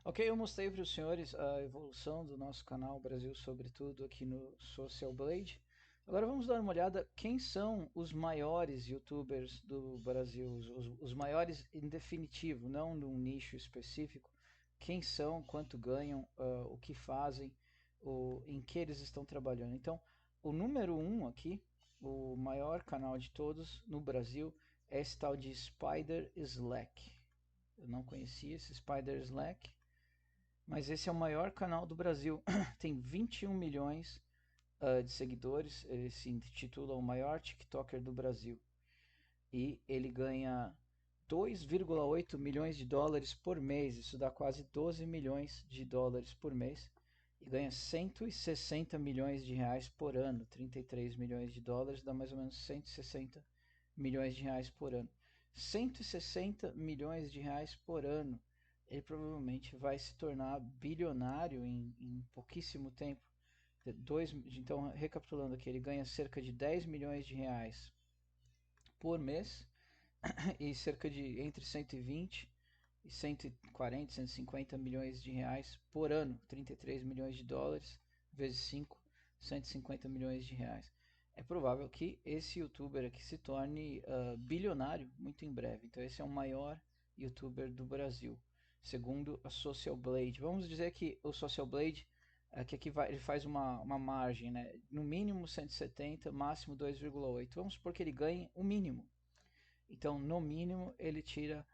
Ok, eu mostrei para os senhores a evolução do nosso canal Brasil Sobretudo aqui no Social Blade. Agora vamos dar uma olhada quem são os maiores YouTubers do Brasil, os maiores em definitivo, não num nicho específico. Quem são, quanto ganham, o que fazem, em que eles estão trabalhando. Então, o número um aqui, o maior canal de todos no Brasil, é esse tal de Spider Slack. Eu não conhecia esse Spider Slack, mas esse é o maior canal do Brasil. Tem 21 milhões de seguidores. Ele se intitula o maior TikToker do Brasil. E ele ganha 2,8 milhões de dólares por mês. Isso dá quase 12 milhões de dólares por mês. E ganha 160 milhões de reais por ano. 33 milhões de dólares dá mais ou menos 160 milhões de reais por ano. 160 milhões de reais por ano. Ele provavelmente vai se tornar bilionário em pouquíssimo tempo. Então, recapitulando aqui, ele ganha cerca de 10 milhões de reais por mês e cerca de entre 120 e 140, 150 milhões de reais por ano, 33 milhões de dólares vezes 5, 150 milhões de reais. É provável que esse youtuber aqui se torne bilionário muito em breve. Então esse é o maior youtuber do Brasil, segundo a Social Blade. Vamos dizer que o Social Blade que aqui ele faz uma margem, né? No mínimo 170, máximo 2,8. Vamos supor que ele ganhe o mínimo. Então, no mínimo, ele tira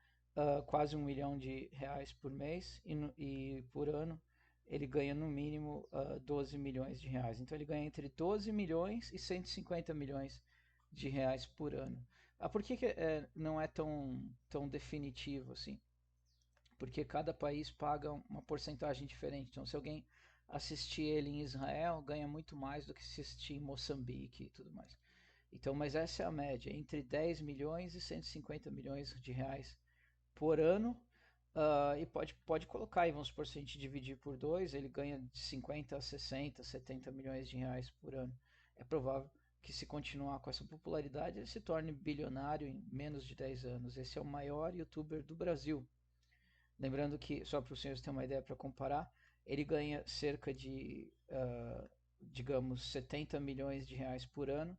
quase 1 milhão de reais por mês e por ano ele ganha no mínimo 12 milhões de reais. Então, ele ganha entre 12 milhões e 150 milhões de reais por ano. Por que não é tão definitivo assim? Porque cada país paga uma porcentagem diferente. Então, se alguém assistir ele em Israel, ganha muito mais do que se assistir em Moçambique e tudo mais. Então, mas essa é a média, entre 10 milhões e 150 milhões de reais por ano. E pode colocar aí, vamos supor, se a gente dividir por dois, ele ganha de 50 a 60, 70 milhões de reais por ano. É provável que, se continuar com essa popularidade, ele se torne bilionário em menos de 10 anos. Esse é o maior youtuber do Brasil. Lembrando que, só para os senhores terem uma ideia para comparar, ele ganha cerca de, digamos, 70 milhões de reais por ano.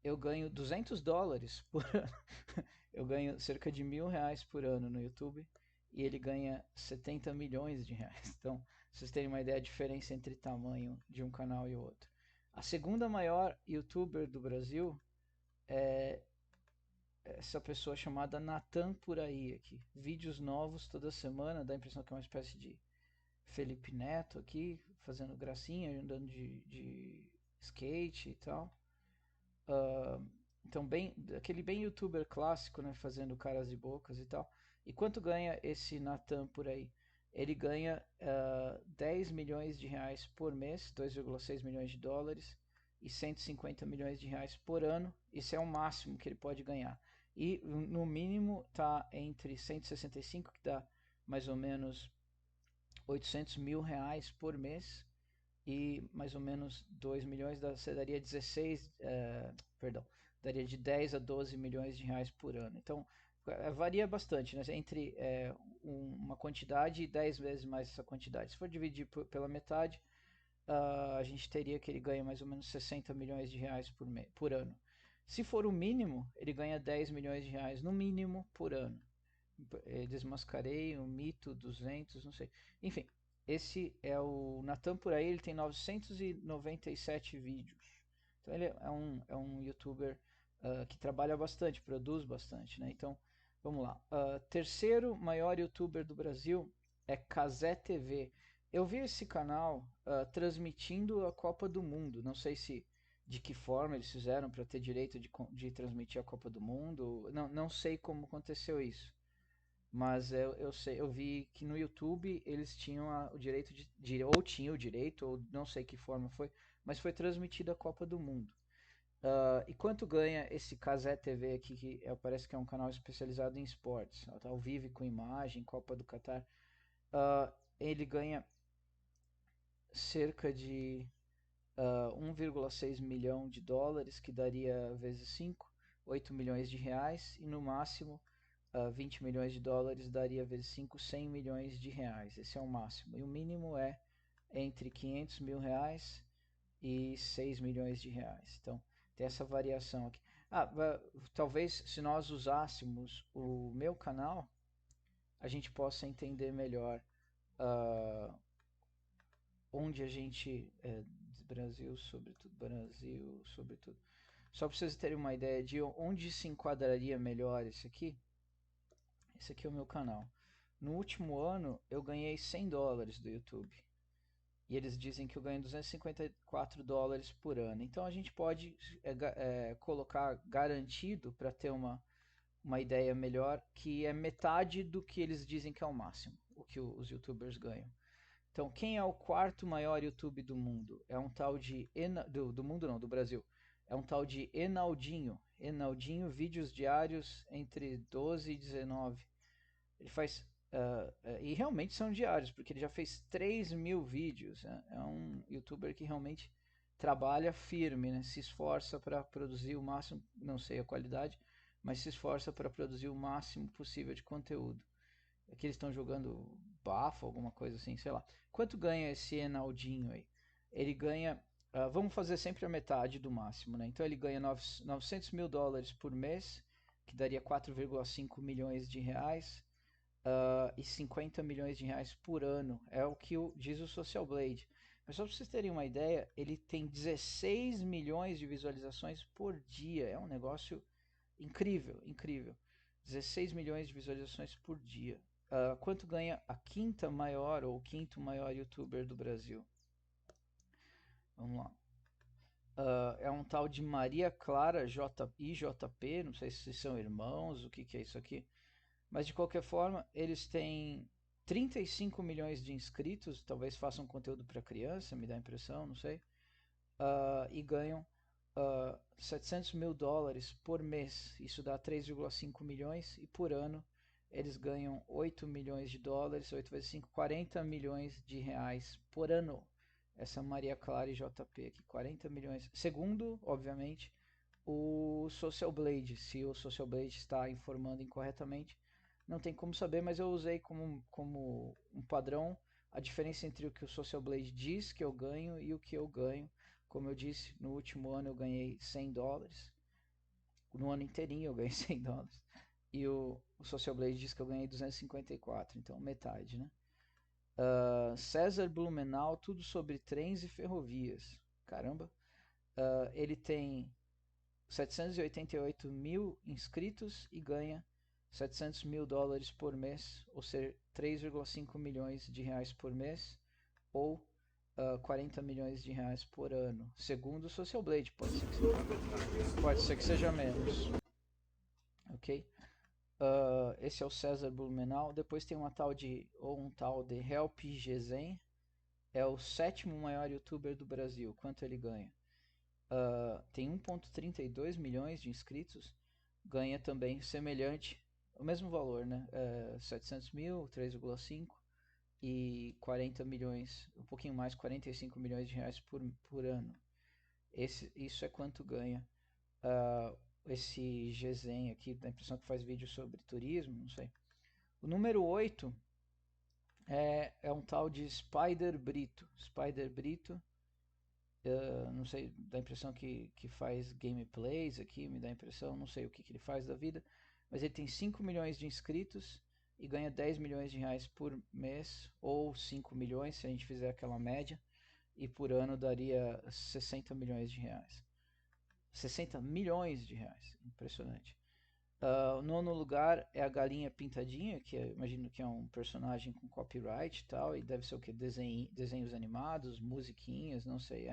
Eu ganho 200 dólares por ano. Eu ganho cerca de R$ 1.000 por ano no YouTube e ele ganha 70 milhões de reais. Então, vocês terem uma ideia da diferença entre tamanho de um canal e outro. A segunda maior youtuber do Brasil é essa pessoa chamada Natan por aí aqui. Vídeos novos toda semana, dá a impressão que é uma espécie de Felipe Neto aqui, fazendo gracinha, andando de skate e tal. Uh, então, aquele bem youtuber clássico, né? Fazendo caras e bocas e tal. E quanto ganha esse Natan por aí? Ele ganha 10 milhões de reais por mês, 2,6 milhões de dólares, e 150 milhões de reais por ano. Isso é o máximo que ele pode ganhar. E no mínimo está entre 165, que dá mais ou menos 800 mil reais por mês, e mais ou menos 2 milhões, você daria 16, perdão, daria de 10 a 12 milhões de reais por ano. Então, varia bastante, né? Entre uma quantidade e 10 vezes mais essa quantidade. Se for dividir pela metade, a gente teria que ele ganha mais ou menos 60 milhões de reais por ano. Se for o mínimo, ele ganha 10 milhões de reais no mínimo por ano. Desmascarei o mito 200, não sei. Enfim, esse é o Natan por aí, ele tem 997 vídeos. Então ele é um youtuber que trabalha bastante, produz bastante, né? Então, vamos lá. Terceiro maior youtuber do Brasil é Cazé TV. Eu vi esse canal transmitindo a Copa do Mundo. Não sei se de que forma eles fizeram para ter direito de transmitir a Copa do Mundo. Não sei como aconteceu isso. Mas eu vi que no YouTube eles tinham o direito ou tinha o direito, ou não sei que forma foi, mas foi transmitida a Copa do Mundo. E quanto ganha esse Cazé TV aqui, que parece que é um canal especializado em esportes, tá ao vivo com imagem, Copa do Catar. Ele ganha cerca de 1,6 milhão de dólares, que daria vezes 5, 8 milhões de reais, e no máximo 20 milhões de dólares daria vezes 5, 100 milhões de reais. Esse é o máximo. E o mínimo é entre 500 mil reais e 6 milhões de reais. Então, tem essa variação aqui. Talvez se nós usássemos o meu canal, a gente possa entender melhor onde a gente... Brasil, sobretudo. Só para vocês terem uma ideia de onde se enquadraria melhor esse aqui. Esse aqui é o meu canal. No último ano, eu ganhei 100 dólares do YouTube. E eles dizem que eu ganho 254 dólares por ano. Então a gente pode colocar garantido, para ter uma ideia melhor, que é metade do que eles dizem que é o máximo, o que os youtubers ganham. Então quem é o quarto maior YouTube do mundo? É um tal de... do mundo não, do Brasil. É um tal de Enaldinho. Enaldinho, vídeos diários entre 12 e 19. Ele faz... e realmente são diários, porque ele já fez 3.000 vídeos. Né? É um youtuber que realmente trabalha firme, né? Se esforça para produzir o máximo, não sei a qualidade, mas se esforça para produzir o máximo possível de conteúdo. Aqui eles estão jogando bafo, alguma coisa assim, sei lá. Quanto ganha esse Enaldinho aí? Ele ganha... vamos fazer sempre a metade do máximo, né? Então ele ganha 900 mil dólares por mês, que daria 4,5 milhões de reais. E 50 milhões de reais por ano, é o que diz o Social Blade. Mas só para vocês terem uma ideia, ele tem 16 milhões de visualizações por dia, é um negócio incrível, incrível. 16 milhões de visualizações por dia. Quanto ganha a quinta maior ou o quinto maior youtuber do Brasil? Vamos lá. É um tal de Maria Clara IJP, não sei se são irmãos, o que é isso aqui. Mas de qualquer forma, eles têm 35 milhões de inscritos, talvez façam conteúdo para criança, me dá a impressão, não sei. E ganham 700 mil dólares por mês, isso dá 3,5 milhões, e por ano eles ganham 8 milhões de dólares, 8 vezes 5, 40 milhões de reais por ano. Essa Maria Clara e JP aqui, 40 milhões. Segundo, obviamente, o Social Blade. Se o Social Blade está informando incorretamente, não tem como saber, mas eu usei como um padrão a diferença entre o que o Social Blade diz que eu ganho e o que eu ganho. Como eu disse, no último ano eu ganhei 100 dólares. No ano inteirinho eu ganhei 100 dólares. E o Social Blade diz que eu ganhei 254, então metade, né? César Blumenau, tudo sobre trens e ferrovias. Caramba. Ele tem 788 mil inscritos e ganha 700 mil dólares por mês, ou seja, 3,5 milhões de reais por mês, ou 40 milhões de reais por ano, segundo o Social Blade. Pode ser que seja menos. Ok? Esse é o César Blumenau. Depois tem um tal de Help Gezen. É o sétimo maior youtuber do Brasil. Quanto ele ganha? Tem 1,32 milhões de inscritos. Ganha também semelhante, o mesmo valor, né? 700 mil, 3,5 e 40 milhões, um pouquinho mais, 45 milhões de reais por ano. Isso é quanto ganha esse Gezen aqui, da impressão que faz vídeo sobre turismo, não sei. O número 8 é um tal de Spider Brito. Spider Brito, não sei, dá a impressão que faz gameplays aqui, me dá a impressão, não sei o que ele faz da vida, mas ele tem 5 milhões de inscritos e ganha 10 milhões de reais por mês, ou 5 milhões se a gente fizer aquela média, e por ano daria 60 milhões de reais. 60 milhões de reais, impressionante. O nono lugar é a Galinha Pintadinha, que imagino que é um personagem com copyright e tal, e deve ser o que? Desenhos animados, musiquinhas, não sei,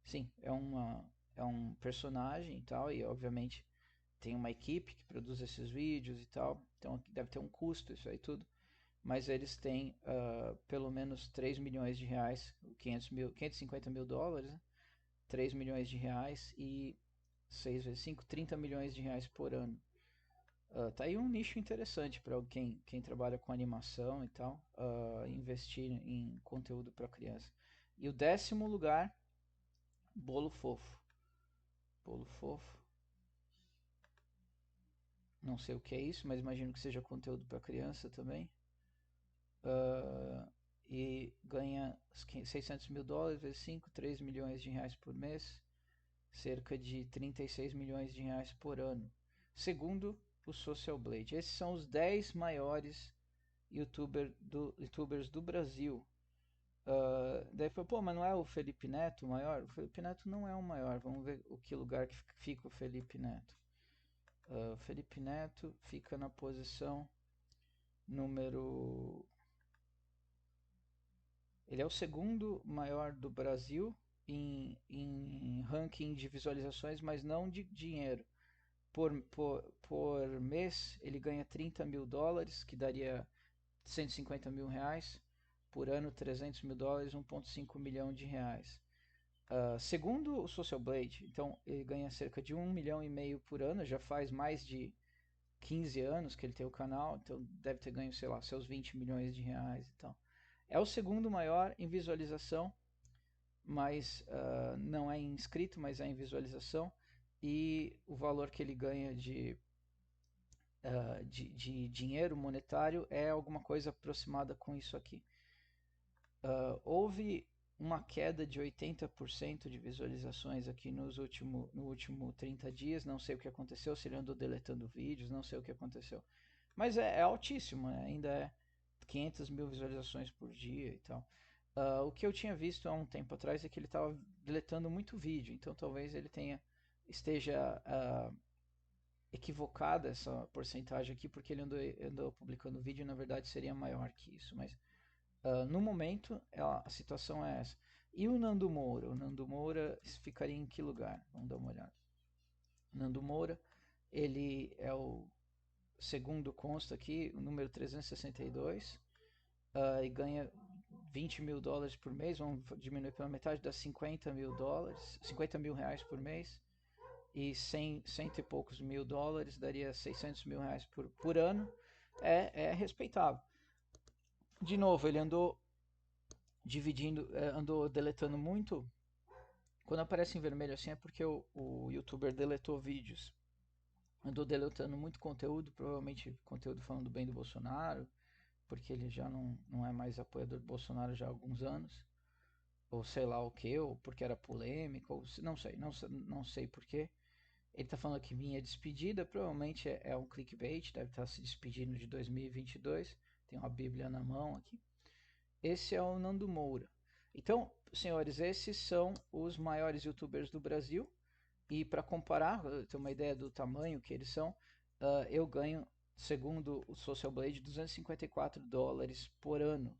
Sim, é um personagem e tal, e obviamente tem uma equipe que produz esses vídeos e tal, então deve ter um custo isso aí tudo, mas eles têm pelo menos 3 milhões de reais, 550 mil dólares, né? 3 milhões de reais e 6 vezes 5, 30 milhões de reais por ano. Tá aí um nicho interessante para quem trabalha com animação e tal, investir em conteúdo para criança. E o 10º lugar, Bolo Fofo. Bolo Fofo. Não sei o que é isso, mas imagino que seja conteúdo para criança também. Uh, e ganha US$ 600 mil vezes 5, 3 milhões de reais por mês, cerca de 36 milhões de reais por ano, segundo o Social Blade. Esses são os 10 maiores YouTubers do Brasil. Daí foi, pô, mas não é o Felipe Neto o maior? O Felipe Neto não é o maior. Vamos ver o que lugar que fica o Felipe Neto. Felipe Neto fica na posição número. Ele é o segundo maior do Brasil em ranking de visualizações, mas não de dinheiro. Por mês ele ganha US$ 30 mil, que daria R$ 150 mil. Por ano, US$ 300 mil, 1,5 milhão de reais. Segundo o Social Blade, então ele ganha cerca de 1,5 milhão por ano, já faz mais de 15 anos que ele tem o canal, então deve ter ganho, sei lá, seus 20 milhões de reais e tal. É o segundo maior em visualização, mas não é em inscrito, mas é em visualização. E o valor que ele ganha de dinheiro monetário é alguma coisa aproximada com isso aqui. Houve uma queda de 80% de visualizações aqui no último 30 dias. Não sei o que aconteceu, se ele andou deletando vídeos, não sei o que aconteceu. Mas é altíssimo, né? Ainda é 500 mil visualizações por dia e tal. O que eu tinha visto há um tempo atrás é que ele estava deletando muito vídeo, então talvez ele esteja equivocada essa porcentagem aqui, porque ele andou publicando vídeo e na verdade seria maior que isso. Mas no momento a situação é essa. E o Nando Moura? O Nando Moura ficaria em que lugar? Vamos dar uma olhada. Nando Moura, ele é o segundo consta aqui, o número 362, e ganha US$ 20 mil por mês, vamos diminuir pela metade, dá US$ 50 mil, 50 mil reais por mês, e cento e poucos mil dólares, daria R$ 600 mil por ano, é respeitável. De novo, ele andou andou deletando muito. Quando aparece em vermelho assim é porque o youtuber deletou vídeos. Andou deletando muito conteúdo, provavelmente conteúdo falando bem do Bolsonaro, porque ele já não é mais apoiador do Bolsonaro já há alguns anos, ou sei lá o que, ou porque era polêmico, ou não sei porquê. Ele está falando que minha despedida, provavelmente é um clickbait, deve estar se despedindo de 2022, tem uma bíblia na mão aqui. Esse é o Nando Moura. Então, senhores, esses são os maiores youtubers do Brasil. E para comparar, ter uma ideia do tamanho que eles são, eu ganho, segundo o Social Blade, US$ 254 por ano.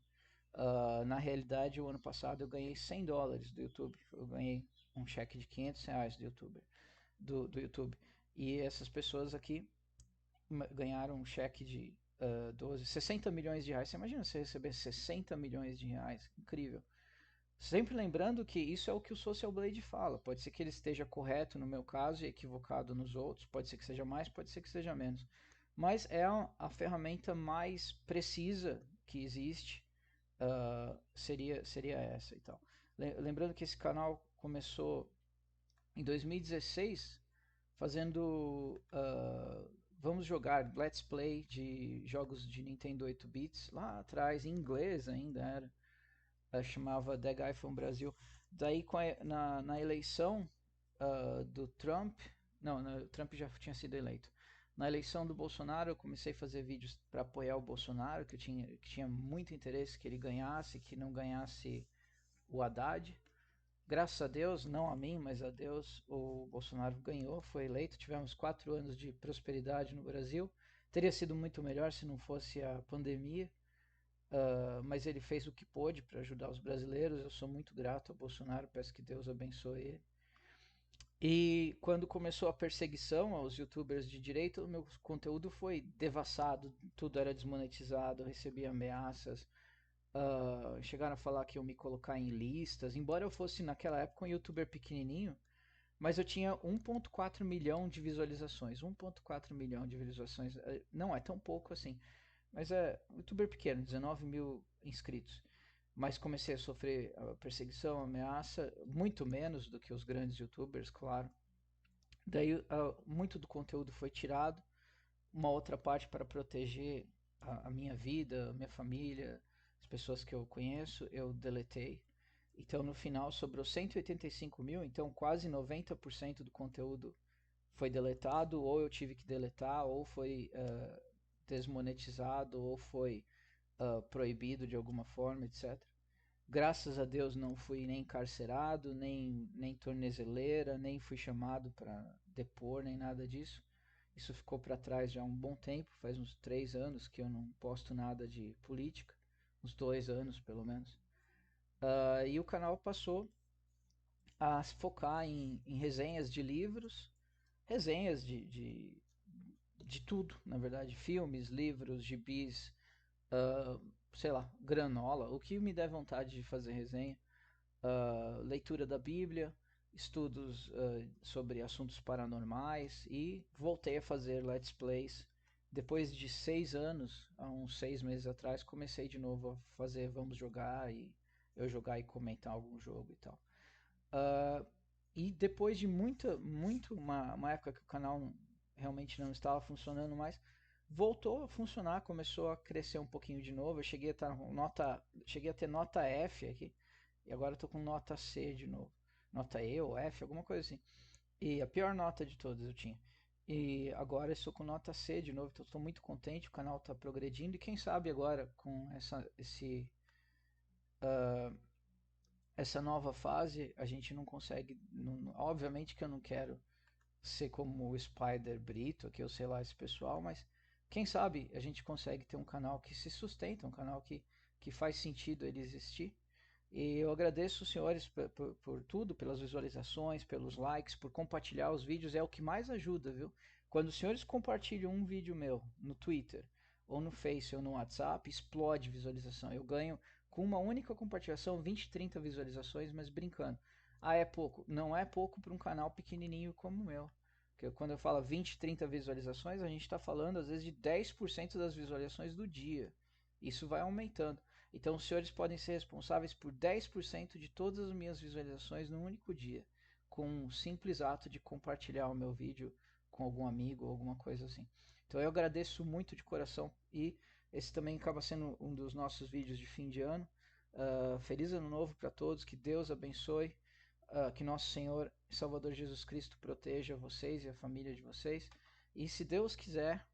Na realidade, o ano passado eu ganhei US$ 100 do YouTube. Eu ganhei um cheque de R$ 500 do YouTube. E essas pessoas aqui ganharam um cheque de 60 milhões de reais. Você imagina você receber 60 milhões de reais? Incrível. Sempre lembrando que isso é o que o Social Blade fala. Pode ser que ele esteja correto no meu caso e equivocado nos outros. Pode ser que seja mais, pode ser que seja menos. Mas é a ferramenta mais precisa que existe. Seria essa e tal. Lembrando que esse canal começou em 2016 fazendo vamos jogar Let's Play de jogos de Nintendo 8 bits lá atrás, em inglês ainda era. Chamava The Guy from Brasil. Daí na eleição do Trump, não, o Trump já tinha sido eleito. Na eleição do Bolsonaro, eu comecei a fazer vídeos para apoiar o Bolsonaro, que tinha muito interesse que ele ganhasse, que não ganhasse o Haddad. Graças a Deus, não a mim, mas a Deus, o Bolsonaro ganhou, foi eleito. Tivemos 4 anos de prosperidade no Brasil. Teria sido muito melhor se não fosse a pandemia, mas ele fez o que pôde para ajudar os brasileiros. Eu sou muito grato ao Bolsonaro, peço que Deus abençoe ele. E quando começou a perseguição aos youtubers de direita, o meu conteúdo foi devassado, tudo era desmonetizado, eu recebia ameaças. Chegaram a falar que eu me colocar em listas, embora eu fosse naquela época um youtuber pequenininho, mas eu tinha 1,4 milhão de visualizações. 1,4 milhão de visualizações não é tão pouco assim, mas é um youtuber pequeno, 19 mil inscritos. Mas comecei a sofrer perseguição, ameaça, muito menos do que os grandes youtubers, claro. Daí muito do conteúdo foi tirado. uma outra parte para proteger a minha vida, a minha família, as pessoas que eu conheço, eu deletei. Então no final sobrou 185 mil, então quase 90% do conteúdo foi deletado, ou eu tive que deletar, ou foi desmonetizado, ou foi proibido de alguma forma, etc. Graças a Deus não fui nem encarcerado, nem tornezeleira, nem fui chamado para depor, nem nada disso. Isso ficou para trás já há um bom tempo, faz uns 3 anos que eu não posto nada de política, uns 2 anos pelo menos. E o canal passou a se focar em resenhas de livros, resenhas de tudo, na verdade, filmes, livros, gibis, sei lá, granola, o que me der vontade de fazer resenha, leitura da Bíblia, estudos sobre assuntos paranormais e voltei a fazer Let's Plays. Depois de 6 anos, há uns 6 meses atrás, comecei de novo a fazer Vamos Jogar e eu jogar e comentar algum jogo e tal. Uh, e depois de uma época que o canal realmente não estava funcionando mais, voltou a funcionar, começou a crescer um pouquinho de novo. Eu cheguei a ter nota F aqui e agora estou com nota C de novo, nota E ou F, alguma coisa assim. E a pior nota de todas eu tinha. E agora estou com nota C de novo, então estou muito contente. O canal está progredindo e quem sabe agora com essa nova fase a gente não consegue. Obviamente que eu não quero ser como o Spider Brito, que eu sei lá esse pessoal, mas quem sabe a gente consegue ter um canal que se sustenta, um canal que faz sentido ele existir. E eu agradeço os senhores por tudo, pelas visualizações, pelos likes, por compartilhar os vídeos, é o que mais ajuda, viu? Quando os senhores compartilham um vídeo meu no Twitter, ou no Face, ou no WhatsApp, explode visualização. Eu ganho com uma única compartilhação 20, 30 visualizações, mas brincando. Ah, é pouco. Não é pouco para um canal pequenininho como o meu. Porque quando eu falo 20, 30 visualizações, a gente está falando às vezes de 10% das visualizações do dia. Isso vai aumentando. Então, os senhores podem ser responsáveis por 10% de todas as minhas visualizações num único dia, com um simples ato de compartilhar o meu vídeo com algum amigo ou alguma coisa assim. Então, eu agradeço muito de coração e esse também acaba sendo um dos nossos vídeos de fim de ano. Feliz ano novo para todos, que Deus abençoe, que nosso Senhor e Salvador Jesus Cristo proteja vocês e a família de vocês. E se Deus quiser,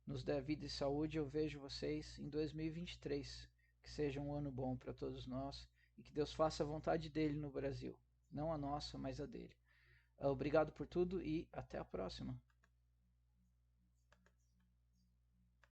nos der vida e saúde, eu vejo vocês em 2023. Que seja um ano bom para todos nós e que Deus faça a vontade dele no Brasil. Não a nossa, mas a dele. Obrigado por tudo e até a próxima.